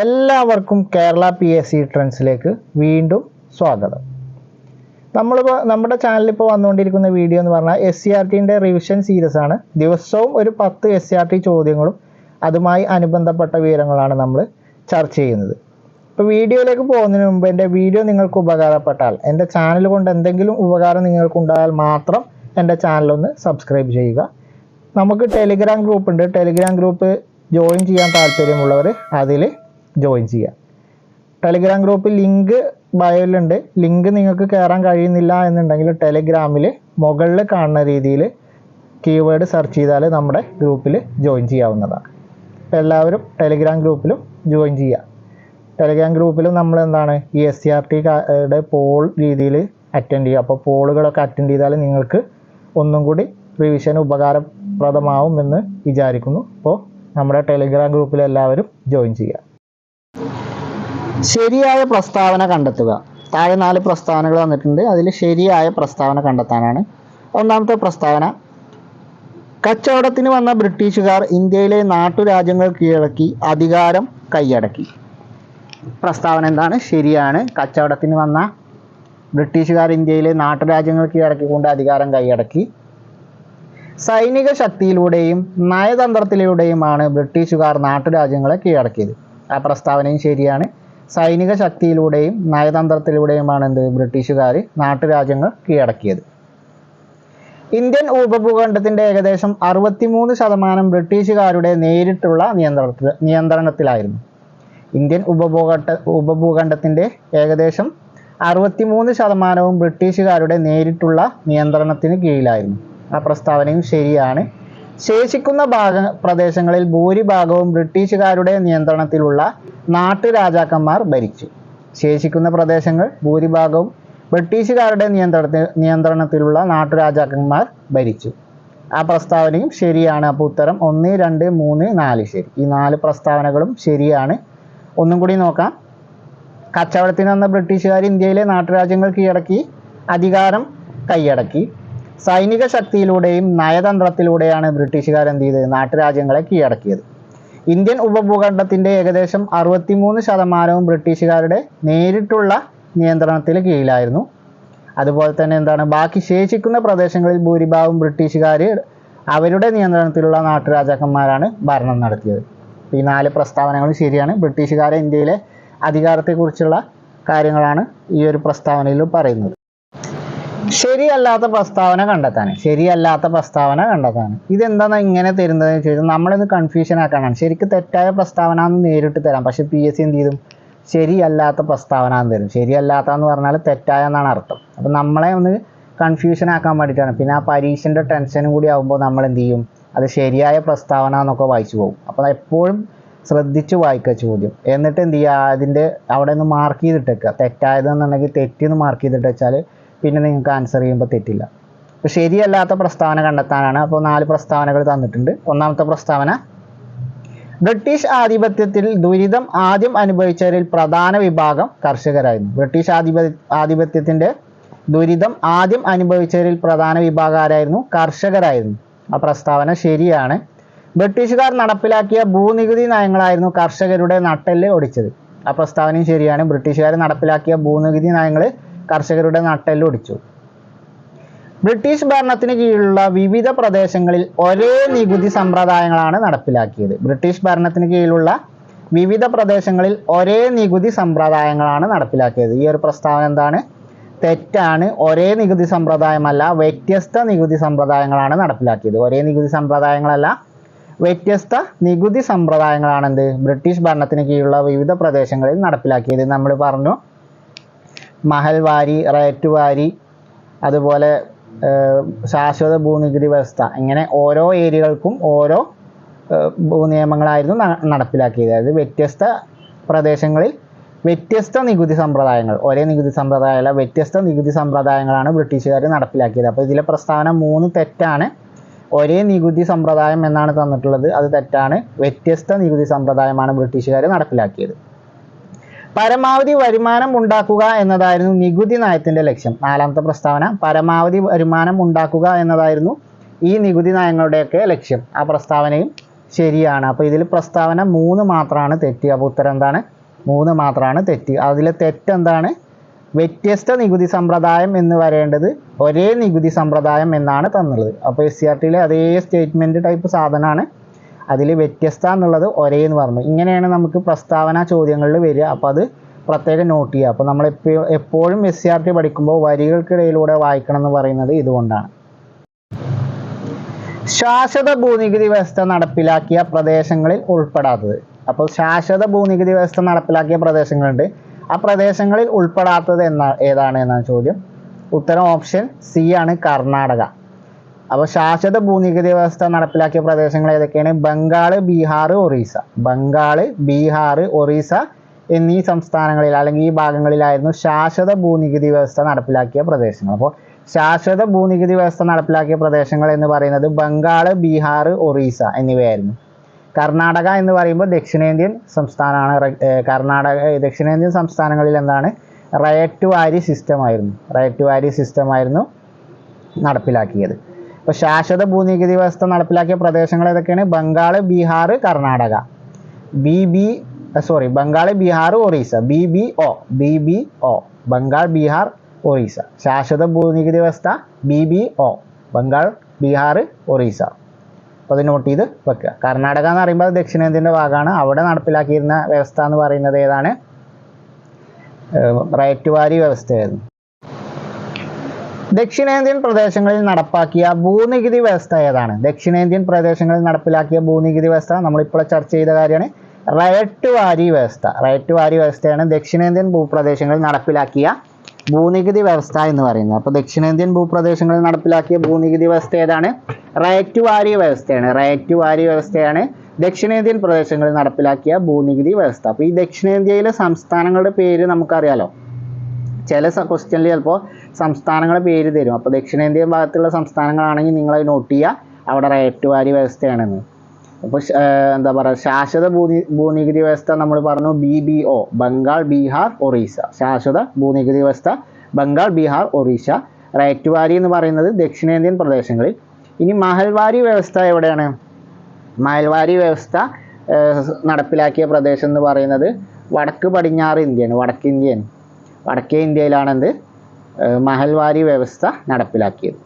എല്ലാവർക്കും കേരള PSC ട്രെൻഡ്സിലേക്ക് വീണ്ടും സ്വാഗതം. നമ്മുടെ ചാനലിൽ ഇപ്പോൾ വന്നുകൊണ്ടിരിക്കുന്ന വീഡിയോ എന്ന് പറഞ്ഞാൽ SCRTൻ്റെ റിവിഷൻ സീരീസ് ആണ്. ദിവസവും ഒരു 10 SCRT ചോദ്യങ്ങളും അതുമായി അനുബന്ധപ്പെട്ട വിവരങ്ങളാണ് നമ്മൾ ചർച്ച ചെയ്യുന്നത്. ഇപ്പോൾ വീഡിയോയിലേക്ക് പോകുന്നതിന് മുമ്പ് എൻ്റെ വീഡിയോ നിങ്ങൾക്ക് ഉപകാരപ്പെട്ടാൽ, എൻ്റെ ചാനൽ കൊണ്ട് എന്തെങ്കിലും ഉപകാരം നിങ്ങൾക്കുണ്ടായാൽ മാത്രം എൻ്റെ ചാനലൊന്ന് സബ്സ്ക്രൈബ് ചെയ്യുക. നമുക്ക് ടെലിഗ്രാം ഗ്രൂപ്പ് ഉണ്ട്. ടെലിഗ്രാം ഗ്രൂപ്പ് ജോയിൻ ചെയ്യാൻ താല്പര്യമുള്ളവർ അതിൽ ജോയിൻ ചെയ്യുക. ടെലിഗ്രാം ഗ്രൂപ്പിൽ ലിങ്ക് ബയോയിലുണ്ട്. ലിങ്ക് നിങ്ങൾക്ക് കയറാൻ കഴിയുന്നില്ല എന്നുണ്ടെങ്കിൽ ടെലിഗ്രാമിൽ മുകളിൽ കാണുന്ന രീതിയിൽ കീവേഡ് സെർച്ച് ചെയ്താൽ നമ്മുടെ ഗ്രൂപ്പിൽ ജോയിൻ ചെയ്യാവുന്നതാണ്. അപ്പോൾ എല്ലാവരും ടെലിഗ്രാം ഗ്രൂപ്പിലും ജോയിൻ ചെയ്യുക. ടെലിഗ്രാം ഗ്രൂപ്പിലും നമ്മൾ ഈ SCRTയുടെ പോൾ രീതിയിൽ അറ്റൻഡ് ചെയ്യുക. അപ്പോൾ പോളുകളൊക്കെ അറ്റൻഡ് ചെയ്താൽ നിങ്ങൾക്ക് ഒന്നും കൂടി റിവിഷൻ ഉപകാരപ്രദമാവുമെന്ന് വിചാരിക്കുന്നു. അപ്പോൾ നമ്മുടെ ടെലിഗ്രാം ഗ്രൂപ്പിൽ എല്ലാവരും ജോയിൻ ചെയ്യുക. ശരിയായ പ്രസ്താവന കണ്ടെത്തുക. താഴെ 4 പ്രസ്താവനകൾ വന്നിട്ടുണ്ട്. അതിൽ ശരിയായ പ്രസ്താവന കണ്ടെത്താനാണ്. ഒന്നാമത്തെ പ്രസ്താവന: കച്ചവടത്തിന് വന്ന ബ്രിട്ടീഷുകാർ ഇന്ത്യയിലെ നാട്ടുരാജ്യങ്ങൾ കീഴടക്കി അധികാരം കൈയടക്കി. പ്രസ്താവന എന്താണ്? ശരിയാണ്. കച്ചവടത്തിന് വന്ന ബ്രിട്ടീഷുകാർ ഇന്ത്യയിലെ നാട്ടുരാജ്യങ്ങൾ കീഴടക്കിക്കൊണ്ട് അധികാരം കൈയടക്കി. സൈനിക ശക്തിയിലൂടെയും നയതന്ത്രത്തിലൂടെയുമാണ് ബ്രിട്ടീഷുകാർ നാട്ടുരാജ്യങ്ങളെ കീഴടക്കിയത്. ആ പ്രസ്താവനയും ശരിയാണ്. സൈനിക ശക്തിയിലൂടെയും നയതന്ത്രത്തിലൂടെയുമാണ് ബ്രിട്ടീഷുകാർ നാട്ടുരാജ്യങ്ങൾ കീഴടക്കിയത്. ഇന്ത്യൻ ഉപഭൂഖണ്ഡത്തിൻ്റെ ഏകദേശം 63% ബ്രിട്ടീഷുകാരുടെ നേരിട്ടുള്ള നിയന്ത്രണത്തിലായിരുന്നു. ഇന്ത്യൻ ഉപഭൂഖണ്ഡത്തിൻ്റെ ഏകദേശം 63% ബ്രിട്ടീഷുകാരുടെ നേരിട്ടുള്ള നിയന്ത്രണത്തിന് കീഴിലായിരുന്നു. ആ പ്രസ്താവനയും ശരിയാണ്. ശേഷിക്കുന്ന പ്രദേശങ്ങളിൽ ഭൂരിഭാഗവും ബ്രിട്ടീഷുകാരുടെ നിയന്ത്രണത്തിലുള്ള നാട്ടുരാജാക്കന്മാർ ഭരിച്ചു. ശേഷിക്കുന്ന പ്രദേശങ്ങൾ ഭൂരിഭാഗവും ബ്രിട്ടീഷുകാരുടെ നിയന്ത്രണത്തിലുള്ള നാട്ടുരാജാക്കന്മാർ ഭരിച്ചു. ആ പ്രസ്താവനയും ശരിയാണ്. അപ്പോൾ ഉത്തരം 1, 2, 3, 4 ശരി. ഈ 4 പ്രസ്താവനകളും ശരിയാണ്. ഒന്നും കൂടി നോക്കാം. കച്ചവടത്തിന് വന്ന ബ്രിട്ടീഷുകാർ ഇന്ത്യയിലെ നാട്ടുരാജ്യങ്ങൾ കീഴടക്കി അധികാരം കൈയടക്കി. സൈനിക ശക്തിയിലൂടെയും നയതന്ത്രത്തിലൂടെയാണ് ബ്രിട്ടീഷുകാർ നാട്ടുരാജ്യങ്ങളെ കീഴടക്കിയത്. ഇന്ത്യൻ ഉപഭൂഖണ്ഡത്തിൻ്റെ ഏകദേശം 63% ബ്രിട്ടീഷുകാരുടെ നേരിട്ടുള്ള നിയന്ത്രണത്തിന് കീഴിലായിരുന്നു. അതുപോലെ തന്നെ ബാക്കി ശേഷിക്കുന്ന പ്രദേശങ്ങളിൽ ഭൂരിഭാഗം ബ്രിട്ടീഷുകാർ അവരുടെ നിയന്ത്രണത്തിലുള്ള നാട്ടുരാജാക്കന്മാരാണ് ഭരണം നടത്തിയത്. ഈ 4 പ്രസ്താവനകളും ശരിയാണ്. ബ്രിട്ടീഷുകാരെ ഇന്ത്യയിലെ അധികാരത്തെക്കുറിച്ചുള്ള കാര്യങ്ങളാണ് ഈ ഒരു പ്രസ്താവനയിൽ പറയുന്നത്. ശരിയല്ലാത്ത പ്രസ്താവന കണ്ടെത്താൻ. ഇതെന്താണ് ഇങ്ങനെ തരുന്നതെന്ന് ചോദിച്ചാൽ നമ്മളിന്ന് കൺഫ്യൂഷൻ ആക്കാനാണ്. ശരിക്കും തെറ്റായ പ്രസ്താവന എന്ന് നേരിട്ട് തരാം. പക്ഷെ PSC എന്ത് ചെയ്തും ശരിയല്ലാത്ത പ്രസ്താവന എന്ന് തരും. ശരിയല്ലാത്ത എന്ന് പറഞ്ഞാൽ തെറ്റായ എന്നാണ് അർത്ഥം. അപ്പം നമ്മളെ ഒന്ന് കൺഫ്യൂഷൻ ആക്കാൻ വേണ്ടിയിട്ടാണ്. പിന്നെ ആ പരീക്ഷൻ്റെ ടെൻഷനും കൂടി ആകുമ്പോൾ നമ്മൾ എന്ത് ചെയ്യും, അത് ശരിയായ പ്രസ്താവന എന്നൊക്കെ വായിച്ചു പോകും. അപ്പോൾ എപ്പോഴും ശ്രദ്ധിച്ച് വായിക്കുക ചോദ്യം. എന്നിട്ട് എന്ത് ചെയ്യുക, അതിൻ്റെ അവിടെ നിന്ന് മാർക്ക് ചെയ്തിട്ടേക്കുക. തെറ്റായതെന്നുണ്ടെങ്കിൽ തെറ്റിന്ന് മാർക്ക് ചെയ്തിട്ട് വെച്ചാൽ പിന്നെ നിങ്ങൾക്ക് ആൻസർ ചെയ്യുമ്പോൾ തെറ്റില്ല. അപ്പോൾ ശരിയല്ലാത്ത പ്രസ്താവന കണ്ടെത്താനാണ്. അപ്പോൾ 4 പ്രസ്താവനകൾ തന്നിട്ടുണ്ട്. ഒന്നാമത്തെ പ്രസ്താവന: ബ്രിട്ടീഷ് ആധിപത്യത്തിൽ ദുരിതം ആദ്യം അനുഭവിച്ചവരിൽ പ്രധാന വിഭാഗം കർഷകരായിരുന്നു. ബ്രിട്ടീഷ് ആധിപത്യത്തിൻ്റെ ദുരിതം ആദ്യം അനുഭവിച്ചവരിൽ പ്രധാന വിഭാഗം ആരായിരുന്നു? കർഷകരായിരുന്നു. ആ പ്രസ്താവന ശരിയാണ്. ബ്രിട്ടീഷുകാർ നടപ്പിലാക്കിയ ഭൂനികുതി നയങ്ങളായിരുന്നു കർഷകരുടെ നട്ടെല്ല് ഒടിച്ചത്. ആ പ്രസ്താവനയും ശരിയാണ്. ബ്രിട്ടീഷുകാർ നടപ്പിലാക്കിയ ഭൂനികുതി നയങ്ങൾ കർഷകരുടെ നട്ടെല്ല് ഒടിച്ചു. ബ്രിട്ടീഷ് ഭരണത്തിന് കീഴിലുള്ള വിവിധ പ്രദേശങ്ങളിൽ ഒരേ നികുതി സമ്പ്രദായങ്ങളാണ് നടപ്പിലാക്കിയത്. ബ്രിട്ടീഷ് ഭരണത്തിന് കീഴിലുള്ള വിവിധ പ്രദേശങ്ങളിൽ ഒരേ നികുതി സമ്പ്രദായങ്ങളാണ് നടപ്പിലാക്കിയത്. ഈ ഒരു പ്രസ്താവന എന്താണ്? തെറ്റാണ്. ഒരേ നികുതി സമ്പ്രദായമല്ല, വ്യത്യസ്ത നികുതി സമ്പ്രദായങ്ങളാണ് നടപ്പിലാക്കിയത്. ഒരേ നികുതി സമ്പ്രദായങ്ങളല്ല, വ്യത്യസ്ത നികുതി സമ്പ്രദായങ്ങളാണ് ബ്രിട്ടീഷ് ഭരണത്തിന് കീഴിലുള്ള വിവിധ പ്രദേശങ്ങളിൽ നടപ്പിലാക്കിയത്. നമ്മൾ പറഞ്ഞു, മഹൽവാരി, റേറ്റ് വാരി, അതുപോലെ ശാശ്വത ഭൂനികുതി വ്യവസ്ഥ, ഇങ്ങനെ ഓരോ ഏരിയകൾക്കും ഓരോ നിയമങ്ങളായിരുന്നു നടപ്പിലാക്കിയത്. അതായത് വ്യത്യസ്ത പ്രദേശങ്ങളിൽ വ്യത്യസ്ത നികുതി സമ്പ്രദായങ്ങൾ, ഒരേ നികുതി സമ്പ്രദായമല്ല, വ്യത്യസ്ത നികുതി സമ്പ്രദായങ്ങളാണ് ബ്രിട്ടീഷുകാർ നടപ്പിലാക്കിയത്. അപ്പോൾ ഇതിലെ പ്രസ്താവന 3 തെറ്റാണ്. ഒരേ നികുതി സമ്പ്രദായം എന്നാണ് തന്നിട്ടുള്ളത്, അത് തെറ്റാണ്. വ്യത്യസ്ത നികുതി സമ്പ്രദായമാണ് ബ്രിട്ടീഷുകാർ നടപ്പിലാക്കിയത്. പരമാവധി വരുമാനം ഉണ്ടാക്കുക എന്നതായിരുന്നു നികുതി നയത്തിൻ്റെ ലക്ഷ്യം. 4ാമത്തെ പ്രസ്താവന: പരമാവധി വരുമാനം ഉണ്ടാക്കുക എന്നതായിരുന്നു ഈ നികുതി നയങ്ങളുടെയൊക്കെ ലക്ഷ്യം. ആ പ്രസ്താവനയും ശരിയാണ്. അപ്പോൾ ഇതിൽ പ്രസ്താവന 3 മാത്രമാണ് തെറ്റ്. അപ്പോൾ ഉത്തരം എന്താണ്? 3 മാത്രമാണ് തെറ്റ്. അതിലെ തെറ്റെന്താണ്? വ്യത്യസ്ത നികുതി സമ്പ്രദായം എന്ന് വരേണ്ടത് ഒരേ നികുതി സമ്പ്രദായം എന്നാണ് തന്നുള്ളത്. അപ്പോൾ SCRTയിലെ അതേ സ്റ്റേറ്റ്മെൻറ്റ് ടൈപ്പ് സാധനമാണ്. അതിൽ വ്യത്യസ്ത എന്നുള്ളത് ഒരേ എന്ന് പറഞ്ഞു. ഇങ്ങനെയാണ് നമുക്ക് പ്രസ്താവന ചോദ്യങ്ങളിൽ വരിക. അപ്പോൾ അത് പ്രത്യേകം നോട്ട് ചെയ്യുക. അപ്പോൾ നമ്മൾ എപ്പോഴും SCRT പഠിക്കുമ്പോൾ വരികൾക്കിടയിലൂടെ വായിക്കണം എന്ന് പറയുന്നത് ഇതുകൊണ്ടാണ്. ശാശ്വത ഭൂനികുതി വ്യവസ്ഥ നടപ്പിലാക്കിയ പ്രദേശങ്ങളിൽ ഉൾപ്പെടാത്തത്. അപ്പോൾ ശാശ്വത ഭൂനികുതി വ്യവസ്ഥ നടപ്പിലാക്കിയ പ്രദേശങ്ങളുണ്ട്. ആ പ്രദേശങ്ങളിൽ ഉൾപ്പെടാത്തത് ഏതാണ് എന്നാണ് ചോദ്യം. ഉത്തരം ഓപ്ഷൻ സി ആണ്, കർണാടക. അപ്പോൾ ശാശ്വത ഭൂനികുതി വ്യവസ്ഥ നടപ്പിലാക്കിയ പ്രദേശങ്ങൾ ഏതൊക്കെയാണ്? ബംഗാൾ, ബീഹാർ, ഒറീസ. ബംഗാൾ, ബീഹാർ, ഒറീസ എന്നീ സംസ്ഥാനങ്ങളിൽ അല്ലെങ്കിൽ ഈ ഭാഗങ്ങളിലായിരുന്നു ശാശ്വത ഭൂനികുതി വ്യവസ്ഥ നടപ്പിലാക്കിയ പ്രദേശങ്ങൾ. അപ്പോൾ ശാശ്വത ഭൂനികുതി വ്യവസ്ഥ നടപ്പിലാക്കിയ പ്രദേശങ്ങൾ എന്ന് പറയുന്നത് ബംഗാൾ, ബീഹാർ, ഒറീസ എന്നിവയായിരുന്നു. കർണാടക എന്ന് പറയുമ്പോൾ ദക്ഷിണേന്ത്യൻ സംസ്ഥാനമാണ്. ദക്ഷിണേന്ത്യൻ സംസ്ഥാനങ്ങളിൽ എന്താണ്? റയറ്റ് വാരി സിസ്റ്റമായിരുന്നു നടപ്പിലാക്കിയത്. അപ്പോൾ ശാശ്വത ഭൂനികുതി വ്യവസ്ഥ നടപ്പിലാക്കിയ പ്രദേശങ്ങൾ ഏതൊക്കെയാണ്? ബംഗാൾ, ബീഹാർ, കർണാടക. ബംഗാൾ, ബീഹാർ, ഒറീസ. BBO ബംഗാൾ, ബീഹാർ, ഒറീസ. ശാശ്വത ഭൂനികുതി വ്യവസ്ഥ BBO ബംഗാൾ, ബീഹാർ, ഒറീസ. അപ്പോൾ അത് നോട്ട് ചെയ്ത് വെക്കുക. കർണാടക എന്ന് പറയുമ്പോൾ ദക്ഷിണേന്ത്യൻ്റെ ഭാഗമാണ്. അവിടെ നടപ്പിലാക്കിയിരുന്ന വ്യവസ്ഥ എന്ന് പറയുന്നത് ഏതാണ്? റൈറ്റ് വാരി വ്യവസ്ഥയായിരുന്നു. ദക്ഷിണേന്ത്യൻ പ്രദേശങ്ങളിൽ നടപ്പാക്കിയ ഭൂനികുതി വ്യവസ്ഥ ഏതാണ്? ദക്ഷിണേന്ത്യൻ പ്രദേശങ്ങളിൽ നടപ്പിലാക്കിയ ഭൂനികുതി വ്യവസ്ഥ നമ്മളിപ്പോൾ ചർച്ച ചെയ്ത കാര്യമാണ്. റൈറ്റ് വാരി വ്യവസ്ഥയാണ് ദക്ഷിണേന്ത്യൻ ഭൂപ്രദേശങ്ങളിൽ നടപ്പിലാക്കിയ ഭൂനികുതി വ്യവസ്ഥ എന്ന് പറയുന്നത്. അപ്പോൾ ദക്ഷിണേന്ത്യൻ ഭൂപ്രദേശങ്ങളിൽ നടപ്പിലാക്കിയ ഭൂനികുതി വ്യവസ്ഥ ഏതാണ്? റൈറ്റ് വാരി വ്യവസ്ഥയാണ് ദക്ഷിണേന്ത്യൻ പ്രദേശങ്ങളിൽ നടപ്പിലാക്കിയ ഭൂനികുതി വ്യവസ്ഥ. അപ്പോൾ ഈ ദക്ഷിണേന്ത്യയിലെ സംസ്ഥാനങ്ങളുടെ പേര് നമുക്കറിയാലോ. ചില ക്വസ്റ്റ്യനിൽ ചിലപ്പോൾ സംസ്ഥാനങ്ങളുടെ പേര് തരും. അപ്പോൾ ദക്ഷിണേന്ത്യൻ ഭാഗത്തുള്ള സംസ്ഥാനങ്ങളാണെങ്കിൽ നിങ്ങളത് നോട്ട് ചെയ്യുക, അവിടെ റൈറ്റ് വാരി വ്യവസ്ഥയാണെന്ന്. അപ്പോൾ എന്താ പറയുക, ശാശ്വത ഭൂനികുതി വ്യവസ്ഥ നമ്മൾ പറഞ്ഞു BBO ബംഗാൾ, ബീഹാർ, ഒറീസ. ശാശ്വത ഭൂനികുതി വ്യവസ്ഥ ബംഗാൾ, ബീഹാർ, ഒറീസ. റൈറ്റ് വാരി എന്ന് പറയുന്നത് ദക്ഷിണേന്ത്യൻ പ്രദേശങ്ങളിൽ. ഇനി മഹൽവാരി വ്യവസ്ഥ എവിടെയാണ്? മഹൽവാരി വ്യവസ്ഥ നടപ്പിലാക്കിയ പ്രദേശം എന്ന് പറയുന്നത് വടക്ക് പടിഞ്ഞാറ് ഇന്ത്യയാണ്. വടക്കേ ഇന്ത്യയിലാണെന്ത് മഹൽവാരി വ്യവസ്ഥ നടപ്പിലാക്കിയത്.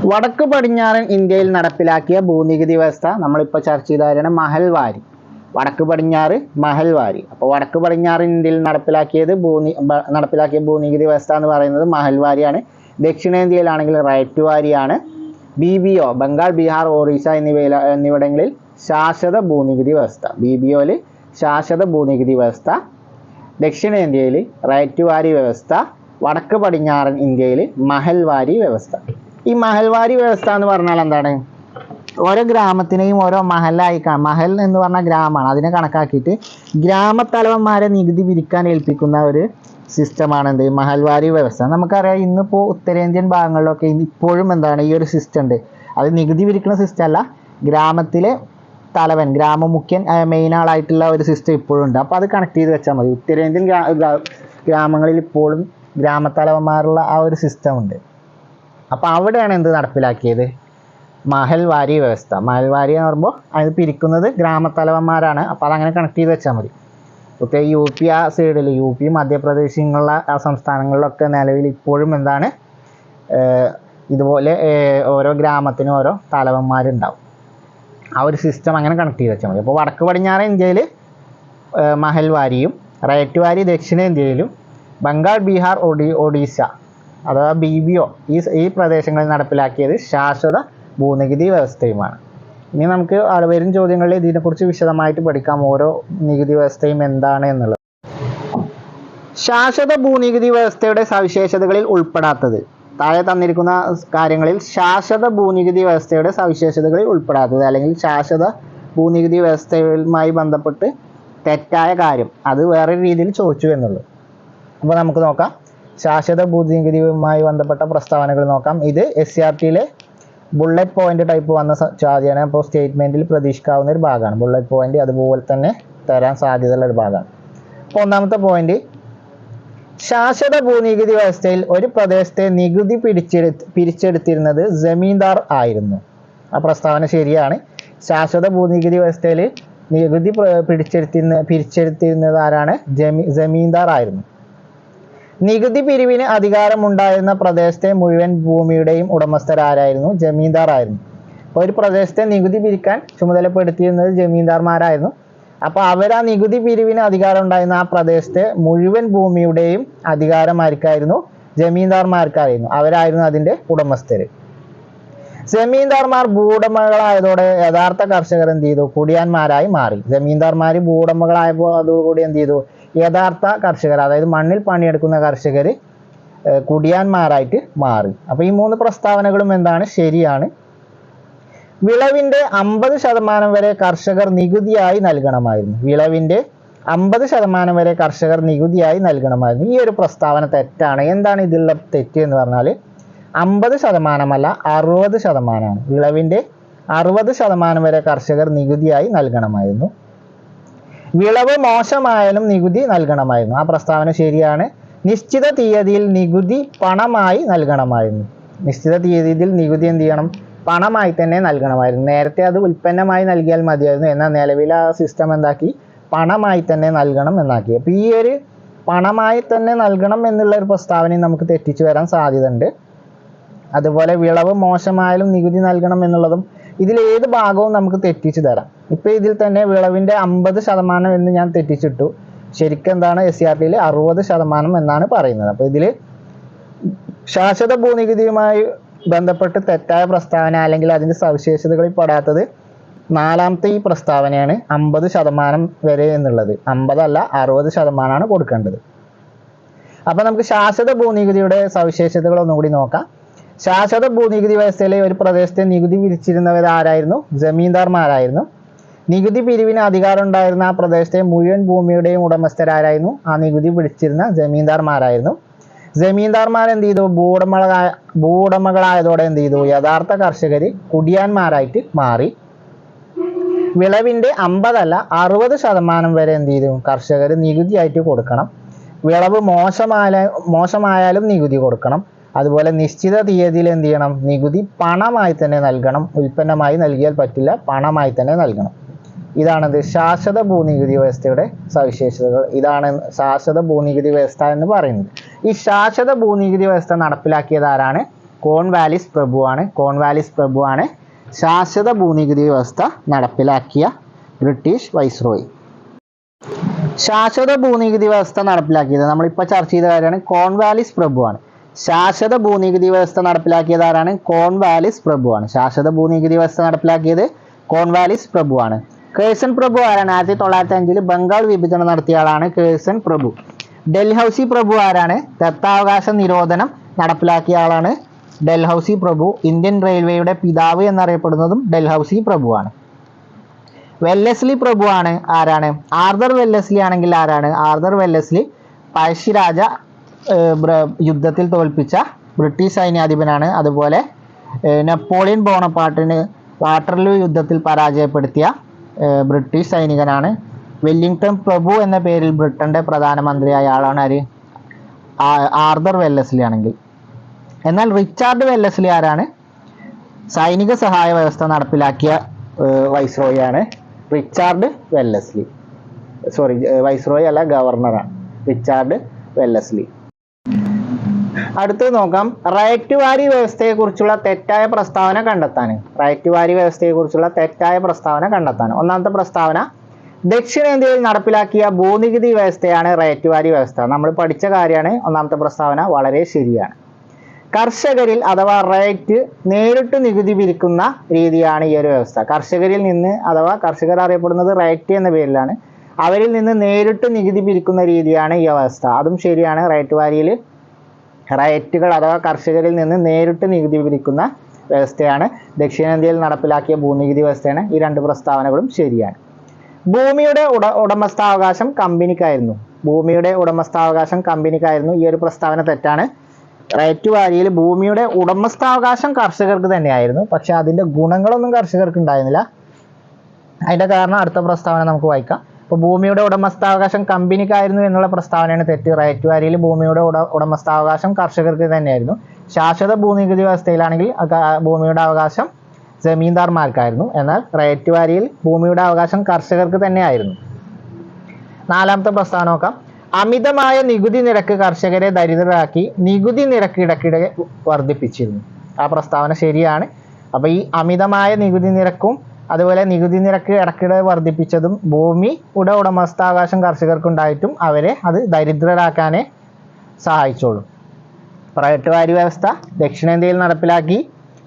വടക്ക് പടിഞ്ഞാറൻ ഇന്ത്യയിൽ നടപ്പിലാക്കിയ ഭൂനികുതി വ്യവസ്ഥ നമ്മളിപ്പോൾ ചർച്ച ചെയ്ത കാര്യമാണ് മഹൽവാരി. വടക്ക് പടിഞ്ഞാറ് മഹൽവാരി. അപ്പോൾ വടക്ക് പടിഞ്ഞാറൻ ഇന്ത്യയിൽ നടപ്പിലാക്കിയ ഭൂനികുതി വ്യവസ്ഥ എന്ന് പറയുന്നത് മഹൽവാരിയാണ്. ദക്ഷിണേന്ത്യയിലാണെങ്കിൽ റൈറ്റ് വാരിയാണ്. BBO ബംഗാൾ, ബീഹാർ, ഒറീസ എന്നിവിടങ്ങളിൽ ശാശ്വത ഭൂനികുതി വ്യവസ്ഥ. BBOയിൽ ശാശ്വത ഭൂനികുതി വ്യവസ്ഥ, ദക്ഷിണേന്ത്യയിൽ റൈറ്റ് വാരി വ്യവസ്ഥ, വടക്ക് പടിഞ്ഞാറൻ ഇന്ത്യയിൽ മഹൽവാരി വ്യവസ്ഥ. ഈ മഹൽവാരി വ്യവസ്ഥ എന്ന് പറഞ്ഞാൽ എന്താണ്? ഓരോ ഗ്രാമത്തിനെയും ഓരോ മഹൽ എന്ന് പറഞ്ഞ ഗ്രാമമാണ്. അതിനെ കണക്കാക്കിയിട്ട് ഗ്രാമത്തലവന്മാരെ നികുതി പിരിക്കാൻ ഏൽപ്പിക്കുന്ന ഒരു സിസ്റ്റമാണ് എന്ത്? മഹൽവാരി വ്യവസ്ഥ. നമുക്കറിയാം ഇന്നിപ്പോൾ ഉത്തരേന്ത്യൻ ഭാഗങ്ങളിലൊക്കെ ഇപ്പോഴും എന്താണ് ഈ ഒരു സിസ്റ്റം ഉണ്ട്. അത് നികുതി പിരിക്കുന്ന സിസ്റ്റം അല്ല, ഗ്രാമത്തിലെ തലവൻ, ഗ്രാമമുഖ്യൻ, മെയിൻ ആളായിട്ടുള്ള ഒരു സിസ്റ്റം ഇപ്പോഴും ഉണ്ട്. അപ്പോൾ അത് കണക്ട് ചെയ്ത് വെച്ചാൽ മതി. ഉത്തരേന്ത്യൻ ഗ്രാമങ്ങളിൽ ഇപ്പോഴും ഗ്രാമത്തലവന്മാരുള്ള ആ ഒരു സിസ്റ്റം ഉണ്ട്. അപ്പോൾ അവിടെയാണ് എന്ത് നടപ്പിലാക്കിയത്? മഹൽവാരി വ്യവസ്ഥ. മഹൽവാരി എന്ന് പറയുമ്പോൾ അത് പിരിക്കുന്നത് ഗ്രാമത്തലവന്മാരാണ്. അപ്പോൾ അതങ്ങനെ കണക്ട് ചെയ്ത് വെച്ചാൽ മതി. ഒക്കെ UP ആ സൈഡിൽ, UP, മധ്യപ്രദേശ് ഇങ്ങനെയുള്ള ആ സംസ്ഥാനങ്ങളിലൊക്കെ നിലവിൽ ഇപ്പോഴും എന്താണ് ഇതുപോലെ ഓരോ ഗ്രാമത്തിനും ഓരോ തലവന്മാരുണ്ടാവും. ആ ഒരു സിസ്റ്റം അങ്ങനെ കണക്ട് ചെയ്ത് വെച്ചാൽ മതി. അപ്പോൾ വടക്ക് പടിഞ്ഞാറൻ ഇന്ത്യയിൽ മഹൽവാരിയും റൈറ്റ് വാരി ദക്ഷിണേന്ത്യയിലും ബംഗാൾ, ബീഹാർ, ഒഡീഷ അഥവാ BBO ഈ പ്രദേശങ്ങളിൽ നടപ്പിലാക്കിയത് ശാശ്വത ഭൂനികുതി വ്യവസ്ഥയുമാണ്. ഇനി നമുക്ക് വരും ചോദ്യങ്ങളിൽ ഇതിനെക്കുറിച്ച് വിശദമായിട്ട് പഠിക്കാം, ഓരോ നികുതി വ്യവസ്ഥയും എന്താണ് എന്നുള്ളത്. ശാശ്വത ഭൂനികുതി വ്യവസ്ഥയുടെ സവിശേഷതകളിൽ ഉൾപ്പെടാത്തത്. താഴെ തന്നിരിക്കുന്ന കാര്യങ്ങളിൽ ശാശ്വത ഭൂനികുതി വ്യവസ്ഥയുടെ സവിശേഷതകളിൽ ഉൾപ്പെടാത്തത് അല്ലെങ്കിൽ ശാശ്വത ഭൂനികുതി വ്യവസ്ഥയുമായി ബന്ധപ്പെട്ട് തെറ്റായ കാര്യം, അത് വേറൊരു രീതിയിൽ ചോദിച്ചു എന്നുള്ളൂ. അപ്പോൾ നമുക്ക് നോക്കാം. ശാശ്വത ഭൂനികുതിയുമായി ബന്ധപ്പെട്ട പ്രസ്താവനകൾ നോക്കാം. ഇത് SCRTയിലെ ബുള്ളറ്റ് പോയിന്റ് ടൈപ്പ് വന്ന ചോദ്യമാണ്. അപ്പോൾ സ്റ്റേറ്റ്മെൻറ്റിൽ പ്രതീക്ഷിക്കാവുന്ന ഒരു ഭാഗമാണ്. ബുള്ളറ്റ് പോയിന്റ് അതുപോലെ തന്നെ തരാൻ സാധ്യതയുള്ള ഒരു ഭാഗമാണ്. അപ്പോൾ ഒന്നാമത്തെ പോയിന്റ്, ശാശ്വത ഭൂനികുതി വ്യവസ്ഥയിൽ ഒരു പ്രദേശത്തെ നികുതി പിരിച്ചെടുത്തിരുന്നത് ജമീന്ദാർ ആയിരുന്നു. ആ പ്രസ്താവന ശരിയാണ്. ശാശ്വത ഭൂനികുതി വ്യവസ്ഥയിൽ നികുതി പിരിച്ചെടുത്തിരുന്നത് ആരാണ്? ജമീന്ദാർ ആയിരുന്നു. നികുതി പിരിവിന് അധികാരമുണ്ടായിരുന്ന പ്രദേശത്തെ മുഴുവൻ ഭൂമിയുടെയും ഉടമസ്ഥരാരായിരുന്നു? ജമീന്ദാർ ആയിരുന്നു. അപ്പോൾ ഒരു പ്രദേശത്തെ നികുതി പിരിക്കാൻ ചുമതലപ്പെടുത്തിയിരുന്നത് ജമീന്ദാർമാരായിരുന്നു. അപ്പോൾ അവർ ആ നികുതി പിരിവിന് അധികാരം ഉണ്ടായിരുന്ന ആ പ്രദേശത്തെ മുഴുവൻ ഭൂമിയുടെയും അധികാരമാർക്കായിരുന്നു? ജമീന്ദാർമാർക്കായിരുന്നു. അവരായിരുന്നു അതിൻ്റെ ഉടമസ്ഥർ. ജമീന്ദാർമാർ ഭൂവുടമകളായതോടെ യഥാർത്ഥ കർഷകർ എന്ത് ചെയ്തു? കുടിയാന്മാരായി മാറി. ജമീന്ദാർമാർ ഭൂവുടമകളായപ്പോൾ അതോടുകൂടി എന്ത് ചെയ്തു? യഥാർത്ഥ കർഷകർ, അതായത് മണ്ണിൽ പണിയെടുക്കുന്ന കർഷകർ കുടിയാന്മാരായിട്ട് മാറി. അപ്പോൾ ഈ 3 പ്രസ്താവനകളും എന്താണ്? ശരിയാണ്. വിളവിൻ്റെ 50% വരെ കർഷകർ നികുതിയായി നൽകണമായിരുന്നു. വിളവിൻ്റെ 50% വരെ കർഷകർ നികുതിയായി നൽകണമായിരുന്നു. ഈ ഒരു പ്രസ്താവന തെറ്റാണ്. എന്താണ് ഇതിലുള്ള തെറ്റ് എന്ന് പറഞ്ഞാൽ 50% 60%. വിളവിൻ്റെ 60% വരെ കർഷകർ നികുതിയായി നൽകണമായിരുന്നു. വിളവ് മോശമായാലും നികുതി നൽകണമായിരുന്നു. ആ പ്രസ്താവന ശരിയാണ്. നിശ്ചിത തീയതിയിൽ നികുതി പണമായി നൽകണമായിരുന്നു. നിശ്ചിത തീയതിയിൽ നികുതി എന്ത് ചെയ്യണം? പണമായി തന്നെ നൽകണമായിരുന്നു. നേരത്തെ അത് ഉൽപ്പന്നമായി നൽകിയാൽ മതിയായിരുന്നു. എന്നാൽ നിലവിലെ ആ സിസ്റ്റം എന്താക്കി? പണമായി തന്നെ നൽകണം എന്നാക്കി. അപ്പോൾ ഈ ഒരു പണമായി തന്നെ നൽകണം എന്നുള്ള ഒരു പ്രസ്താവനയും നമുക്ക് തെറ്റിച്ചു വരാൻ സാധ്യത ഉണ്ട്. അതുപോലെ വിളവ് മോശമായാലും നികുതി നൽകണം എന്നുള്ളതും ഇതിൽ ഏത് ഭാഗവും നമുക്ക് തെറ്റിച്ചു തരാം. ഇപ്പോൾ ഇതിൽ തന്നെ വിളവിൻ്റെ 50% എന്ന് ഞാൻ തെറ്റിച്ചിട്ടു. ശരിക്കും എന്താണ്? SCRT 60% എന്നാണ് പറയുന്നത്. അപ്പോൾ ഇതിൽ ശാശ്വത ഭൂനികുതിയുമായി ബന്ധപ്പെട്ട് തെറ്റായ പ്രസ്താവന അല്ലെങ്കിൽ അതിൻ്റെ സവിശേഷതകളിൽ പെടാത്തത് 4ാമത്തെ ഈ പ്രസ്താവനയാണ്. 50% വരെ എന്നുള്ളത് 50 അല്ല 60% കൊടുക്കേണ്ടത്. അപ്പോൾ നമുക്ക് ശാശ്വത ഭൂനികുതിയുടെ സവിശേഷതകൾ ഒന്നുകൂടി നോക്കാം. ശാശ്വത ഭൂനികുതി വ്യവസ്ഥയിലെ ഒരു പ്രദേശത്തെ നികുതി പിരിച്ചിരുന്നവർ ആരായിരുന്നു? ജമീന്ദാർമാരായിരുന്നു. നികുതി പിരിവിന് അധികാരം ഉണ്ടായിരുന്ന ആ പ്രദേശത്തെ മുഴുവൻ ഭൂമിയുടെയും ഉടമസ്ഥരായിരുന്നു? ആ നികുതി പിടിച്ചിരുന്ന ജമീന്ദാർമാരായിരുന്നു. ജമീന്ദാർമാർ എന്ത് ചെയ്തു? ഭൂവുടമകളായതോടെ എന്ത് ചെയ്തു? യഥാർത്ഥ കർഷകർ കുടിയാന്മാരായിട്ട് മാറി. വിളവിൻ്റെ 50 അല്ല 60% വരെ എന്ത് ചെയ്തു? കർഷകർ നികുതിയായിട്ട് കൊടുക്കണം. വിളവ് മോശമായാലും നികുതി കൊടുക്കണം. അതുപോലെ നിശ്ചിത തീയതിയിൽ എന്ത് ചെയ്യണം? നികുതി പണമായി തന്നെ നൽകണം. ഉൽപ്പന്നമായി നൽകിയാൽ പറ്റില്ല, പണമായി തന്നെ നൽകണം. ഇതാണത് ശാശ്വത ഭൂനികുതി വ്യവസ്ഥയുടെ സവിശേഷതകൾ. ഇതാണ് ശാശ്വത ഭൂനികുതി വ്യവസ്ഥ എന്ന് പറയുന്നത്. ഈ ശാശ്വത ഭൂനികുതി വ്യവസ്ഥ നടപ്പിലാക്കിയത് ആരാണ്? കോൺവാലിസ് പ്രഭുവാണ്. കോൺവാലിസ് പ്രഭുവാണ് ശാശ്വത ഭൂനികുതി വ്യവസ്ഥ നടപ്പിലാക്കിയ ബ്രിട്ടീഷ് വൈസ്രോയി. ശാശ്വത ഭൂനികുതി വ്യവസ്ഥ നടപ്പിലാക്കിയത് നമ്മളിപ്പോൾ ചർച്ച ചെയ്ത കാര്യമാണ്. കോൺവാലിസ് പ്രഭുവാണ്. ശാശ്വത ഭൂനികുതി വ്യവസ്ഥ നടപ്പിലാക്കിയത് ആരാണ്? കോൺവാലിസ് പ്രഭുവാണ്. ശാശ്വത ഭൂനികുതി വ്യവസ്ഥ നടപ്പിലാക്കിയത് കോൺവാലിസ് പ്രഭുവാണ്. കേഴ്സൺ പ്രഭു ആരാണ്? 1905 ബംഗാൾ വിഭജനം നടത്തിയ ആളാണ് കേഴ്സൺ പ്രഭു. ഡൽഹൌസി പ്രഭു ആരാണ്? ദത്താവകാശ നിരോധനം നടപ്പിലാക്കിയ ആളാണ് ഡൽഹൌസി പ്രഭു. ഇന്ത്യൻ റെയിൽവേയുടെ പിതാവ് എന്നറിയപ്പെടുന്നതും ഡൽഹൌസി പ്രഭുവാണ്. വെല്ലസ്ലി പ്രഭു ആണ് ആരാണ്? ആർതർ വെല്ലസ്ലി ആണെങ്കിൽ ആരാണ്? ആർതർ വെല്ലസ്ലി പഴശ്ശിരാജ യുദ്ധത്തിൽ തോൽപ്പിച്ച ബ്രിട്ടീഷ് സൈന്യാധിപനാണ്. അതുപോലെ നെപ്പോളിയൻ ബോണപ്പാർട്ടിന് വാട്ടർലൂ യുദ്ധത്തിൽ പരാജയപ്പെടുത്തിയ ബ്രിട്ടീഷ് സൈനികനാണ്. വെല്ലിംഗ്ടൺ പ്രഭു എന്ന പേരിൽ ബ്രിട്ടന്റെ പ്രധാനമന്ത്രിയായ ആളാണ് ആര്? ആർതർ വെല്ലസ്ലി ആണെങ്കിൽ. എന്നാൽ റിച്ചാർഡ് വെല്ലസ്ലി ആരാണ്? സൈനിക സഹായ വ്യവസ്ഥ നടപ്പിലാക്കിയ വൈസ്രോയിയാണ് റിച്ചാർഡ് വെല്ലസ്ലി. വൈസ്രോയി അല്ല, ഗവർണറാണ് റിച്ചാർഡ് വെല്ലസ്ലി. അടുത്തത് നോക്കാം. റൈറ്റ് വാരി വ്യവസ്ഥയെക്കുറിച്ചുള്ള തെറ്റായ പ്രസ്താവന കണ്ടെത്താൻ. റൈറ്റ് വാരി വ്യവസ്ഥയെക്കുറിച്ചുള്ള തെറ്റായ പ്രസ്താവന കണ്ടെത്താൻ. ഒന്നാമത്തെ പ്രസ്താവന, ദക്ഷിണേന്ത്യയിൽ നടപ്പിലാക്കിയ ഭൂനികുതി വ്യവസ്ഥയാണ് റൈറ്റ് വാരി വ്യവസ്ഥ. നമ്മൾ പഠിച്ച കാര്യമാണ്. ഒന്നാമത്തെ പ്രസ്താവന വളരെ ശരിയാണ്. കർഷകരിൽ അഥവാ റൈറ്റ് നേരിട്ട് നികുതി പിരിക്കുന്ന രീതിയാണ് ഈ ഒരു വ്യവസ്ഥ. കർഷകരിൽ നിന്ന് അഥവാ കർഷകർ അറിയപ്പെടുന്നത് റൈറ്റ് എന്ന പേരിലാണ്. അവരിൽ നിന്ന് നേരിട്ട് നികുതി പിരിക്കുന്ന രീതിയാണ് ഈ വ്യവസ്ഥ. അതും ശരിയാണ്. റൈറ്റ് വാരിയിൽ റൈറ്റുകൾ അഥവാ കർഷകരിൽ നിന്ന് നേരിട്ട് നികുതി പിരിക്കുന്ന വ്യവസ്ഥയാണ് ദക്ഷിണേന്ത്യയിൽ നടപ്പിലാക്കിയ ഭൂനികുതി വ്യവസ്ഥയാണ്. ഈ 2 പ്രസ്താവനകളും ശരിയാണ്. ഭൂമിയുടെ ഉടമസ്ഥാവകാശം കമ്പനിക്കായിരുന്നു. ഭൂമിയുടെ ഉടമസ്ഥാവകാശം കമ്പനിക്കായിരുന്നു. ഈ ഒരു പ്രസ്താവന തെറ്റാണ്. റൈറ്റ് വാരിയിൽ ഭൂമിയുടെ ഉടമസ്ഥാവകാശം കർഷകർക്ക് തന്നെയായിരുന്നു. പക്ഷെ അതിൻ്റെ ഗുണങ്ങളൊന്നും കർഷകർക്ക് ഉണ്ടായിരുന്നില്ല. അതിൻ്റെ കാരണം അടുത്ത പ്രസ്താവന നമുക്ക് വായിക്കാം. അപ്പോൾ ഭൂമിയുടെ ഉടമസ്ഥാവകാശം കമ്പനിക്കായിരുന്നു എന്നുള്ള പ്രസ്താവനയാണ് തെറ്റ്. റൈറ്റ് വാരിയിൽ ഭൂമിയുടെ ഉടമസ്ഥാവകാശം കർഷകർക്ക് തന്നെയായിരുന്നു. ശാശ്വത ഭൂനികുതി വ്യവസ്ഥയിലാണെങ്കിൽ ഭൂമിയുടെ അവകാശം ജമീന്ദാർമാർക്കായിരുന്നു. എന്നാൽ റൈറ്റ് വാരിയിൽ ഭൂമിയുടെ അവകാശം കർഷകർക്ക് തന്നെയായിരുന്നു. നാലാമത്തെ പ്രസ്താവന നോക്കാം. അമിതമായ നികുതി നിരക്ക് കർഷകരെ ദരിദ്രരാക്കി, നികുതി നിരക്ക് ഇടയ്ക്കിടെ വർദ്ധിപ്പിച്ചിരുന്നു. ആ പ്രസ്താവന ശരിയാണ്. അപ്പോൾ ഈ അമിതമായ നികുതി നിരക്കും അതുപോലെ നികുതി നിരക്ക് ഇടയ്ക്കിടെ വർദ്ധിപ്പിച്ചതും ഭൂമിയുടെ ഉടമസ്ഥാവകാശം കർഷകർക്കുണ്ടായിട്ടും അവരെ അത് ദരിദ്രരാക്കാനേ സഹായിച്ചോളൂ. റൈറ്റ് വാരി വ്യവസ്ഥ ദക്ഷിണേന്ത്യയിൽ നടപ്പിലാക്കി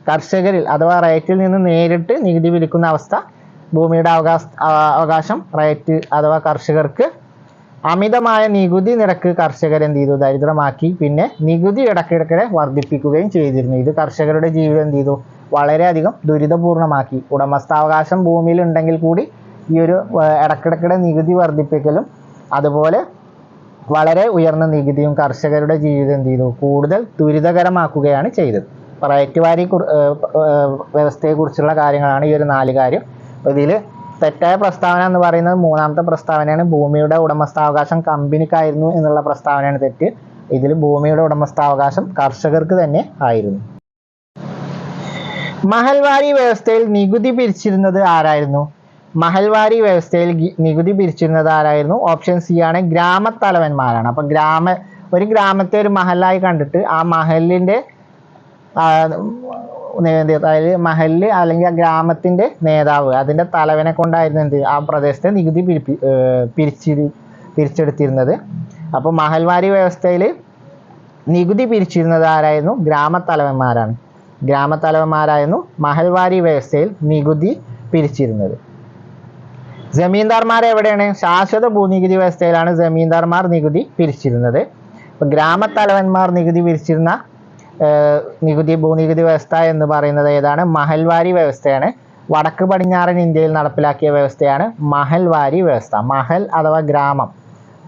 കർഷകരിൽ അഥവാ റൈറ്റിൽ നിന്ന് നേരിട്ട് നികുതി പിരിക്കുന്ന അവസ്ഥ, ഭൂമിയുടെ അവകാശം റൈറ്റ് അഥവാ കർഷകർക്ക്, അമിതമായ നികുതി നിരക്ക് കർഷകരെന്ത് ചെയ്തു, ദരിദ്രമാക്കി, പിന്നെ നികുതി ഇടയ്ക്കിടെ വർദ്ധിപ്പിക്കുകയും ചെയ്തിരുന്നു. ഇത് കർഷകരുടെ ജീവിതം എന്ത് ചെയ്തു, വളരെയധികം ദുരിതപൂർണമാക്കി. ഉടമസ്ഥാവകാശം ഭൂമിയിൽ ഉണ്ടെങ്കിൽ കൂടി ഈ ഒരു ഇടയ്ക്കിടെ നികുതി വർദ്ധിപ്പിക്കലും അതുപോലെ വളരെ ഉയർന്ന നികുതിയും കർഷകരുടെ ജീവിതം എന്ത് ചെയ്തു, കൂടുതൽ ദുരിതകരമാക്കുകയാണ് ചെയ്തത്. റൈറ്റ് വാരി വ്യവസ്ഥയെക്കുറിച്ചുള്ള കാര്യങ്ങളാണ് ഈ ഒരു 4 കാര്യം. അപ്പോൾ ഇതിൽ തെറ്റായ പ്രസ്താവന എന്ന് പറയുന്നത് മൂന്നാമത്തെ പ്രസ്താവനയാണ്. ഭൂമിയുടെ ഉടമസ്ഥാവകാശം കമ്പനിക്കായിരുന്നു എന്നുള്ള പ്രസ്താവനയാണ് തെറ്റ്. ഇതിൽ ഭൂമിയുടെ ഉടമസ്ഥാവകാശം കർഷകർക്ക് തന്നെ ആയിരുന്നു. മഹൽവാരി വ്യവസ്ഥയിൽ നികുതി പിരിച്ചിരുന്നത് ആരായിരുന്നു? മഹൽവാരി വ്യവസ്ഥയിൽ നികുതി പിരിച്ചിരുന്നത് ആരായിരുന്നു? ഓപ്ഷൻ സി ആണ്, ഗ്രാമത്തലവന്മാരാണ്. അപ്പം ഒരു ഗ്രാമത്തെ ഒരു മഹലായി കണ്ടിട്ട് ആ മഹലിൻ്റെ അതായത് മഹല് അല്ലെങ്കിൽ ആ ഗ്രാമത്തിൻ്റെ നേതാവ്, അതിൻ്റെ തലവനെ കൊണ്ടായിരുന്നു എന്ത് ആ പ്രദേശത്തെ നികുതി പിരിച്ചെടുത്തിരുന്നത്. അപ്പോൾ മഹൽവാരി വ്യവസ്ഥയിൽ നികുതി പിരിച്ചിരുന്നത് ആരായിരുന്നു? ഗ്രാമത്തലവന്മാരാണ്. ഗ്രാമത്തലവന്മാരായിരുന്നു മഹൽവാരി വ്യവസ്ഥയിൽ നികുതി പിരിച്ചിരുന്നത്. ജമീന്ദാർമാർ എവിടെയാണ്? ശാശ്വത ഭൂനികുതി വ്യവസ്ഥയിലാണ് ജമീന്ദാർമാർ നികുതി പിരിച്ചിരുന്നത്. അപ്പോൾ ഗ്രാമത്തലവന്മാർ നികുതി പിരിച്ചിരുന്ന ഭൂനികുതി വ്യവസ്ഥ എന്ന് പറയുന്നത് ഏതാണ്? മഹൽവാരി വ്യവസ്ഥയാണ്. വടക്ക് പടിഞ്ഞാറൻ ഇന്ത്യയിൽ നടപ്പിലാക്കിയ വ്യവസ്ഥയാണ് മഹൽവാരി വ്യവസ്ഥ. മഹൽ അഥവാ ഗ്രാമം,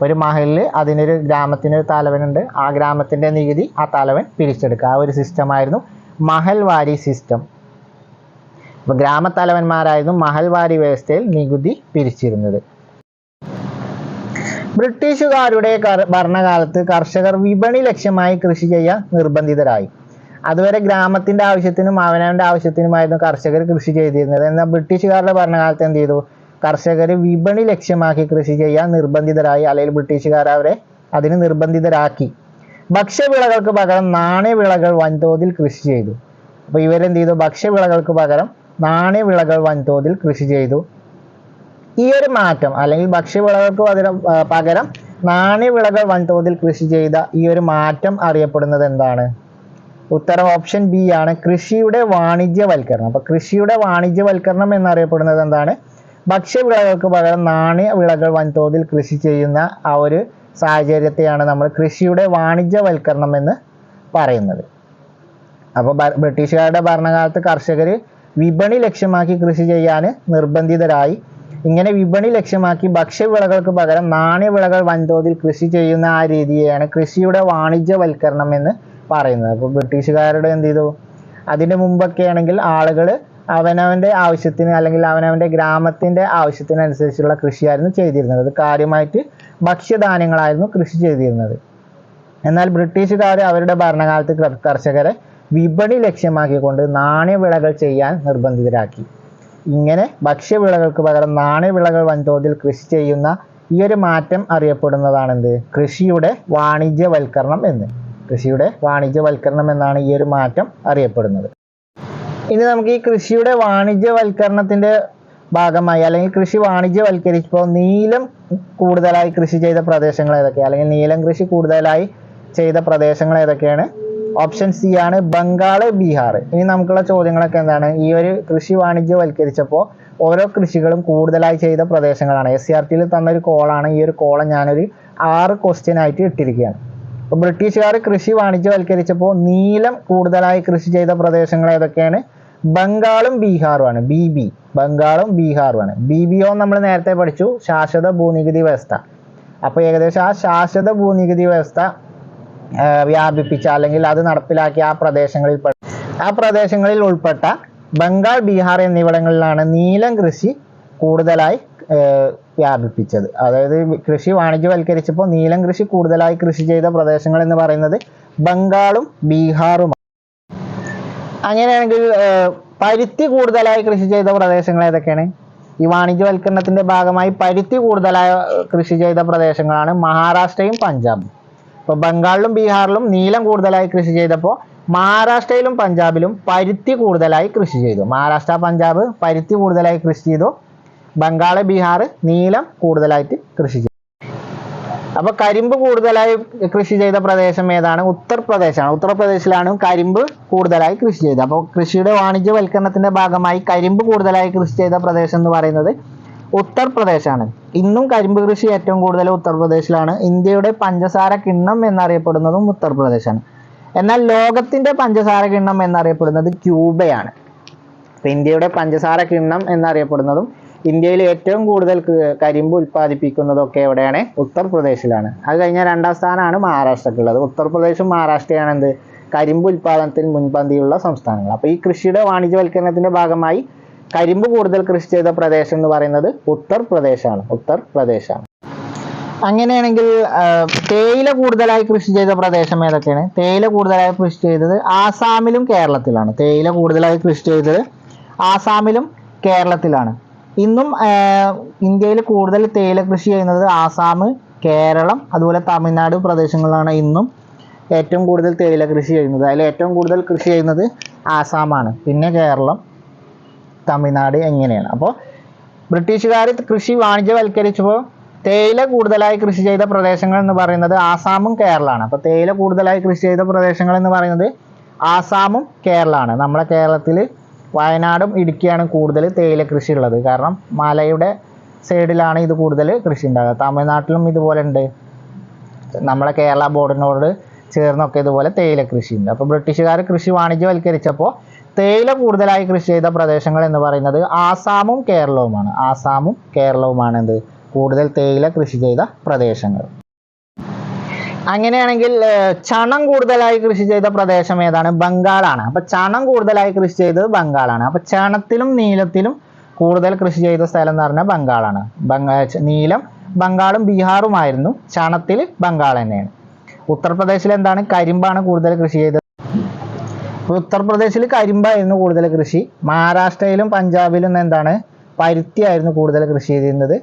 ഒരു മഹലിൽ അതിനൊരു ഗ്രാമത്തിനൊരു തലവനുണ്ട്, ആ ഗ്രാമത്തിൻ്റെ നികുതി ആ തലവൻ പിരിച്ചെടുക്കുക. ആ ഒരു സിസ്റ്റമായിരുന്നു മഹൽവാരി സിസ്റ്റം. അപ്പോൾ ഗ്രാമത്തലവന്മാരായിരുന്നു മഹൽവാരി വ്യവസ്ഥയിൽ നികുതി പിരിച്ചിരുന്നത്. ബ്രിട്ടീഷുകാരുടെ ഭരണകാലത്ത് കർഷകർ വിപണി ലക്ഷ്യമായി കൃഷി ചെയ്യാൻ നിർബന്ധിതരായി. അതുവരെ ഗ്രാമത്തിന്റെ ആവശ്യത്തിനും അവനവന്റെ ആവശ്യത്തിനുമായിരുന്നു കർഷകർ കൃഷി ചെയ്തിരുന്നത്. എന്നാൽ ബ്രിട്ടീഷുകാരുടെ ഭരണകാലത്ത് എന്ത് ചെയ്തു? കർഷകർ വിപണി ലക്ഷ്യമാക്കി കൃഷി ചെയ്യാൻ നിർബന്ധിതരായി, അല്ലെങ്കിൽ ബ്രിട്ടീഷുകാർ അവരെ അതിന് നിർബന്ധിതരാക്കി. ഭക്ഷ്യവിളകൾക്ക് പകരം നാണ്യവിളകൾ വൻതോതിൽ കൃഷി ചെയ്തു. അപ്പോൾ ഇവരെന്ത് ചെയ്തു? ഭക്ഷ്യവിളകൾക്ക് പകരം നാണ്യവിളകൾ വൻതോതിൽ കൃഷി ചെയ്തു. ഈ ഒരു മാറ്റം, അല്ലെങ്കിൽ ഭക്ഷ്യവിളകൾക്ക് പകരം നാണ്യവിളകൾ വൻതോതിൽ കൃഷി ചെയ്ത ഈ ഒരു മാറ്റം അറിയപ്പെടുന്നത് എന്താണ്? ഉത്തരം ഓപ്ഷൻ ബി ആണ്, കൃഷിയുടെ വാണിജ്യവൽക്കരണം. അപ്പോൾ കൃഷിയുടെ വാണിജ്യവൽക്കരണം എന്നറിയപ്പെടുന്നത് എന്താണ്? ഭക്ഷ്യവിളകൾക്ക് പകരം നാണ്യവിളകൾ വൻതോതിൽ കൃഷി ചെയ്യുന്ന ആ ഒരു സാഹചര്യത്തെയാണ് നമ്മൾ കൃഷിയുടെ വാണിജ്യവൽക്കരണം എന്ന് പറയുന്നത്. അപ്പോൾ ബ്രിട്ടീഷുകാരുടെ ഭരണകാലത്ത് കർഷകർ വിപണി ലക്ഷ്യമാക്കി കൃഷി ചെയ്യാൻ നിർബന്ധിതരായി. ഇങ്ങനെ വിപണി ലക്ഷ്യമാക്കി ഭക്ഷ്യവിളകൾക്ക് പകരം നാണ്യവിളകൾ വൻതോതിൽ കൃഷി ചെയ്യുന്ന ആ രീതിയെയാണ് കൃഷിയുടെ വാണിജ്യവൽക്കരണം എന്ന് പറയുന്നത്. അപ്പോൾ ബ്രിട്ടീഷുകാരുടെ എന്ത് ചെയ്തു? അതിന് മുമ്പൊക്കെ ആണെങ്കിൽ ആളുകൾ അവനവൻ്റെ ആവശ്യത്തിന് അല്ലെങ്കിൽ അവനവൻ്റെ ഗ്രാമത്തിൻ്റെ ആവശ്യത്തിനനുസരിച്ചുള്ള കൃഷിയായിരുന്നു ചെയ്തിരുന്നത്. അത് കാര്യമായിട്ട് ഭക്ഷ്യധാന്യങ്ങളായിരുന്നു കൃഷി ചെയ്തിരുന്നത്. എന്നാൽ ബ്രിട്ടീഷുകാർ അവരുടെ ഭരണകാലത്ത് കർഷകരെ വിപണി ലക്ഷ്യമാക്കിക്കൊണ്ട് നാണ്യവിളകൾ ചെയ്യാൻ നിർബന്ധിതരാക്കി. ഇങ്ങനെ ഭക്ഷ്യവിളകൾക്ക് പകരം നാണ്യവിളകൾ വൻതോതിൽ കൃഷി ചെയ്യുന്ന ഈ ഒരു മാറ്റം അറിയപ്പെടുന്നതാണ് എന്ത്? കൃഷിയുടെ വാണിജ്യവൽക്കരണം എന്ന്. കൃഷിയുടെ വാണിജ്യവൽക്കരണം എന്നാണ് ഈ ഒരു മാറ്റം അറിയപ്പെടുന്നത്. ഇനി നമുക്ക് ഈ കൃഷിയുടെ വാണിജ്യവൽക്കരണത്തിന്റെ ഭാഗമായി, അല്ലെങ്കിൽ കൃഷി വാണിജ്യവൽക്കരിച്ചപ്പോൾ നീലം കൂടുതലായി കൃഷി ചെയ്ത പ്രദേശങ്ങൾ ഏതൊക്കെയാണ്, അല്ലെങ്കിൽ നീലം കൃഷി കൂടുതലായി ചെയ്ത പ്രദേശങ്ങൾ ഏതൊക്കെയാണ്? ഓപ്ഷൻ സി ആണ്, ബംഗാൾ, ബീഹാർ. ഇനി നമുക്കുള്ള ചോദ്യങ്ങളൊക്കെ എന്താണ്? ഈ ഒരു കൃഷി വാണിജ്യവൽക്കരിച്ചപ്പോൾ ഓരോ കൃഷികളും കൂടുതലായി ചെയ്ത പ്രദേശങ്ങളാണ്. SCRT-യിൽ തന്നൊരു കോളാണ്. ഈ ഒരു കോളം ഞാനൊരു 6 ക്വസ്റ്റ്യൻ ആയിട്ട് ഇട്ടിരിക്കുകയാണ്. അപ്പോൾ ബ്രിട്ടീഷുകാർ കൃഷി വാണിജ്യവൽക്കരിച്ചപ്പോൾ നീലം കൂടുതലായി കൃഷി ചെയ്ത പ്രദേശങ്ങൾ ഏതൊക്കെയാണ്? ബംഗാളും ബീഹാറുമാണ്. BB, ബംഗാളും ബീഹാറുമാണ്. BBO നമ്മൾ നേരത്തെ പഠിച്ചു, ശാശ്വത ഭൂനികുതി വ്യവസ്ഥ. അപ്പോൾ ഏകദേശം ആ ശാശ്വത ഭൂനികുതി വ്യവസ്ഥ വ്യാപിപ്പിച്ച അല്ലെങ്കിൽ അത് നടപ്പിലാക്കിയ ആ പ്രദേശങ്ങളിൽ ഉൾപ്പെട്ട ബംഗാൾ, ബീഹാർ എന്നിവിടങ്ങളിലാണ് നീലം കൃഷി കൂടുതലായി വ്യാപിപ്പിച്ചത്. അതായത് കൃഷി വാണിജ്യവൽക്കരിച്ചപ്പോൾ നീലം കൃഷി കൂടുതലായി കൃഷി ചെയ്ത പ്രദേശങ്ങൾ എന്ന് പറയുന്നത് ബംഗാളും ബീഹാറുമാണ്. അങ്ങനെയാണെങ്കിൽ പരുത്തി കൂടുതലായി കൃഷി ചെയ്ത പ്രദേശങ്ങൾ ഏതൊക്കെയാണ്? ഈ വാണിജ്യവൽക്കരണത്തിന്റെ ഭാഗമായി പരുത്തി കൂടുതലായി കൃഷി ചെയ്ത പ്രദേശങ്ങളാണ് മഹാരാഷ്ട്രയും പഞ്ചാബും. ഇപ്പോൾ ബംഗാളിലും ബീഹാറിലും നീലം കൂടുതലായി കൃഷി ചെയ്തപ്പോൾ മഹാരാഷ്ട്രയിലും പഞ്ചാബിലും പരുത്തി കൂടുതലായി കൃഷി ചെയ്തു. മഹാരാഷ്ട്ര, പഞ്ചാബ് പരുത്തി കൂടുതലായി കൃഷി ചെയ്തു. ബംഗാൾ, ബീഹാർ നീലം കൂടുതലായിട്ട് കൃഷി ചെയ്തു. അപ്പോൾ കരിമ്പ് കൂടുതലായി കൃഷി ചെയ്ത പ്രദേശം ഏതാണ്? ഉത്തർപ്രദേശാണ്. ഉത്തർപ്രദേശിലാണ് കരിമ്പ് കൂടുതലായി കൃഷി ചെയ്തത്. അപ്പോൾ കൃഷിയുടെ വാണിജ്യവൽക്കരണത്തിന്റെ ഭാഗമായി കരിമ്പ് കൂടുതലായി കൃഷി ചെയ്ത പ്രദേശം എന്ന് പറയുന്നത് ഉത്തർപ്രദേശാണ്. ഇന്നും കരിമ്പ് കൃഷി ഏറ്റവും കൂടുതൽ ഉത്തർപ്രദേശിലാണ്. ഇന്ത്യയുടെ പഞ്ചസാര കിണ്ണം എന്നറിയപ്പെടുന്നതും ഉത്തർപ്രദേശാണ്. എന്നാൽ ലോകത്തിന്റെ പഞ്ചസാര കിണ്ണം എന്നറിയപ്പെടുന്നത് ക്യൂബയാണ്. ഇന്ത്യയുടെ പഞ്ചസാര കിണ്ണം എന്നറിയപ്പെടുന്നതും ഇന്ത്യയിൽ ഏറ്റവും കൂടുതൽ കരിമ്പ് ഉൽപ്പാദിപ്പിക്കുന്നതൊക്കെ എവിടെയാണ്? ഉത്തർപ്രദേശിലാണ്. അത് കഴിഞ്ഞാൽ രണ്ടാം സ്ഥാനമാണ് മഹാരാഷ്ട്രക്കുള്ളത്. ഉത്തർപ്രദേശും മഹാരാഷ്ട്രയാണ് എന്ത്? കരിമ്പ് ഉൽപ്പാദനത്തിൽ മുൻപന്തിയുള്ള സംസ്ഥാനങ്ങൾ. അപ്പോൾ ഈ കൃഷിയുടെ വാണിജ്യവൽക്കരണത്തിന്റെ ഭാഗമായി കരിമ്പ് കൂടുതൽ കൃഷി ചെയ്ത പ്രദേശം എന്ന് പറയുന്നത് ഉത്തർപ്രദേശാണ്. ഉത്തർപ്രദേശാണ്. അങ്ങനെയാണെങ്കിൽ തേയില കൂടുതലായി കൃഷി ചെയ്ത പ്രദേശം ഏതൊക്കെയാണ്? തേയില കൂടുതലായി കൃഷി ചെയ്തത് ആസാമിലും കേരളത്തിലാണ്. തേയില കൂടുതലായി കൃഷി ചെയ്തത് ആസാമിലും കേരളത്തിലാണ്. ഇന്നും ഇന്ത്യയിൽ കൂടുതൽ തേയില കൃഷി ചെയ്യുന്നത് ആസാം, കേരളം, അതുപോലെ തമിഴ്നാട് പ്രദേശങ്ങളിലാണ് ഇന്നും ഏറ്റവും കൂടുതൽ തേയില കൃഷി ചെയ്യുന്നത്. അതിൽ ഏറ്റവും കൂടുതൽ കൃഷി ചെയ്യുന്നത് ആസാമാണ്, പിന്നെ കേരളം, തമിഴ്നാട് എങ്ങനെയാണ്. അപ്പോൾ ബ്രിട്ടീഷുകാർ കൃഷി വാണിജ്യവൽക്കരിച്ചപ്പോൾ തേയില കൂടുതലായി കൃഷി ചെയ്ത പ്രദേശങ്ങൾ എന്ന് പറയുന്നത് ആസാമും കേരളമാണ്. അപ്പോൾ തേയില കൂടുതലായി കൃഷി ചെയ്ത പ്രദേശങ്ങൾ എന്ന് പറയുന്നത് ആസാമും കേരളമാണ്. നമ്മളെ കേരളത്തിൽ വയനാടും ഇടുക്കിയാണ് കൂടുതൽ തേയില കൃഷി ഉള്ളത്. കാരണം മലയുടെ സൈഡിലാണ് ഇത് കൂടുതൽ കൃഷി ഉണ്ടാകുക. തമിഴ്നാട്ടിലും ഇതുപോലെ ഉണ്ട്. നമ്മളെ കേരള ബോർഡിനോട് ചേർന്നൊക്കെ ഇതുപോലെ തേയില കൃഷി ഉണ്ട്. അപ്പോൾ ബ്രിട്ടീഷുകാർ കൃഷി വാണിജ്യവൽക്കരിച്ചപ്പോൾ തേയില കൂടുതലായി കൃഷി ചെയ്ത പ്രദേശങ്ങൾ എന്ന് പറയുന്നത് ആസാമും കേരളവുമാണ്. ആസാമും കേരളവുമാണ് എന്ത്? കൂടുതൽ തേയില കൃഷി ചെയ്ത പ്രദേശങ്ങൾ. അങ്ങനെയാണെങ്കിൽ ചണം കൂടുതലായി കൃഷി ചെയ്ത പ്രദേശം ഏതാണ്? ബംഗാളാണ്. അപ്പൊ ചണം കൂടുതലായി കൃഷി ചെയ്തത് ബംഗാളാണ്. അപ്പൊ ചണത്തിലും നീലത്തിലും കൂടുതൽ കൃഷി ചെയ്ത സ്ഥലം എന്ന് പറഞ്ഞാൽ ബംഗാളാണ്. നീലം ബംഗാളും ബീഹാറുമായിരുന്നു. ചണത്തിൽ ബംഗാൾ തന്നെയാണ്. ഉത്തർപ്രദേശിൽ എന്താണ്? കരിമ്പാണ് കൂടുതൽ കൃഷി ചെയ്തത്. ഉത്തർപ്രദേശിൽ കരിമ്പായിരുന്നു കൂടുതൽ കൃഷി. മഹാരാഷ്ട്രയിലും പഞ്ചാബിലും എന്താണ്? പരുത്തിയായിരുന്നു കൂടുതൽ കൃഷി ചെയ്തിരുന്നത്.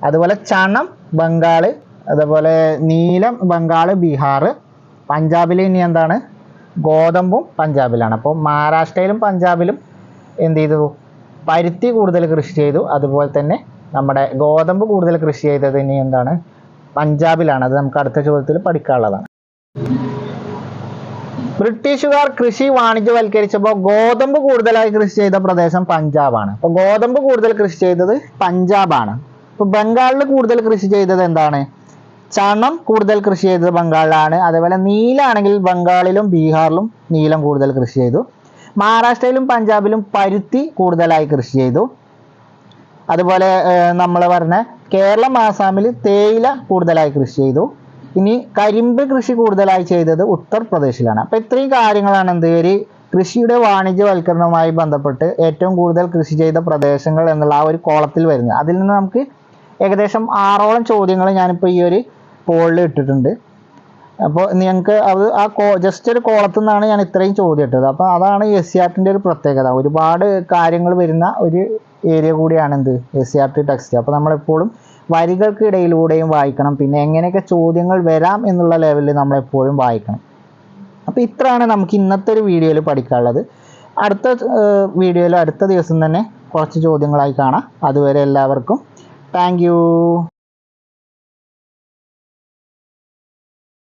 അതുപോലെ ചണം ബംഗാള്, അതുപോലെ നീലം ബംഗാൾ, ബീഹാർ. പഞ്ചാബിൽ ഇനി എന്താണ്? ഗോതമ്പും പഞ്ചാബിലാണ്. അപ്പോൾ മഹാരാഷ്ട്രയിലും പഞ്ചാബിലും എന്ത് ചെയ്തു? പരുത്തി കൂടുതൽ കൃഷി ചെയ്തു. അതുപോലെ തന്നെ നമ്മുടെ ഗോതമ്പ് കൂടുതൽ കൃഷി ചെയ്തത് ഇനി എന്താണ്? പഞ്ചാബിലാണ്. അത് നമുക്ക് അടുത്ത ചോദ്യത്തിൽ പഠിക്കാനുള്ളതാണ്. ബ്രിട്ടീഷുകാർ കൃഷി വാണിജ്യവൽക്കരിച്ചപ്പോൾ ഗോതമ്പ് കൂടുതലായി കൃഷി ചെയ്ത പ്രദേശം പഞ്ചാബാണ്. അപ്പോൾ ഗോതമ്പ് കൂടുതൽ കൃഷി ചെയ്തത് പഞ്ചാബാണ്. ഇപ്പോൾ ബംഗാളിൽ കൂടുതൽ കൃഷി ചെയ്തത് എന്താണ്? ചണം കൂടുതൽ കൃഷി ചെയ്തത് ബംഗാളിലാണ്. അതേപോലെ നീലാണെങ്കിൽ ബംഗാളിലും ബീഹാറിലും നീലം കൂടുതൽ കൃഷി ചെയ്തു. മഹാരാഷ്ട്രയിലും പഞ്ചാബിലും പരുത്തി കൂടുതലായി കൃഷി ചെയ്തു. അതുപോലെ നമ്മൾ പറഞ്ഞ കേരളം, ആസാമിൽ തേയില കൂടുതലായി കൃഷി ചെയ്തു. ഇനി കരിമ്പ് കൃഷി കൂടുതലായി ചെയ്തത് ഉത്തർപ്രദേശിലാണ്. അപ്പോൾ ഇത്രയും കാര്യങ്ങളാണ് എന്ത്? ഒരു കൃഷിയുടെ വാണിജ്യവൽക്കരണവുമായി ബന്ധപ്പെട്ട് ഏറ്റവും കൂടുതൽ കൃഷി ചെയ്ത പ്രദേശങ്ങൾ എന്നുള്ള ആ ഒരു കോളത്തിൽ വരുന്നത്. അതിൽ നിന്ന് നമുക്ക് ഏകദേശം 6ഓളം ചോദ്യങ്ങൾ ഞാനിപ്പോൾ ഈ ഒരു പോളിൽ ഇട്ടിട്ടുണ്ട്. അപ്പോൾ നിങ്ങൾക്ക് അത് ജസ്റ്റ് ഒരു കോളത്തിൽ നിന്നാണ് ഞാൻ ഇത്രയും ചോദ്യം ഇട്ടത്. അപ്പോൾ അതാണ് SCRTൻ്റെ ഒരു പ്രത്യേകത. ഒരുപാട് കാര്യങ്ങൾ വരുന്ന ഒരു ഏരിയ കൂടിയാണ് എന്ത്? SCRT text. അപ്പോൾ നമ്മളെപ്പോഴും വരികൾക്ക് ഇടയിലൂടെയും വായിക്കണം. പിന്നെ എങ്ങനെയൊക്കെ ചോദ്യങ്ങൾ വരാം എന്നുള്ള ലെവലിൽ നമ്മളെപ്പോഴും വായിക്കണം. അപ്പോൾ ഇത്രയാണ് നമുക്ക് ഇന്നത്തെ ഒരു വീഡിയോയിൽ പഠിക്കാനുള്ളത്. അടുത്ത വീഡിയോയിൽ അടുത്ത ദിവസം തന്നെ കുറച്ച് ചോദ്യങ്ങളായി കാണാം. അതുവരെ എല്ലാവർക്കും താങ്ക് യു.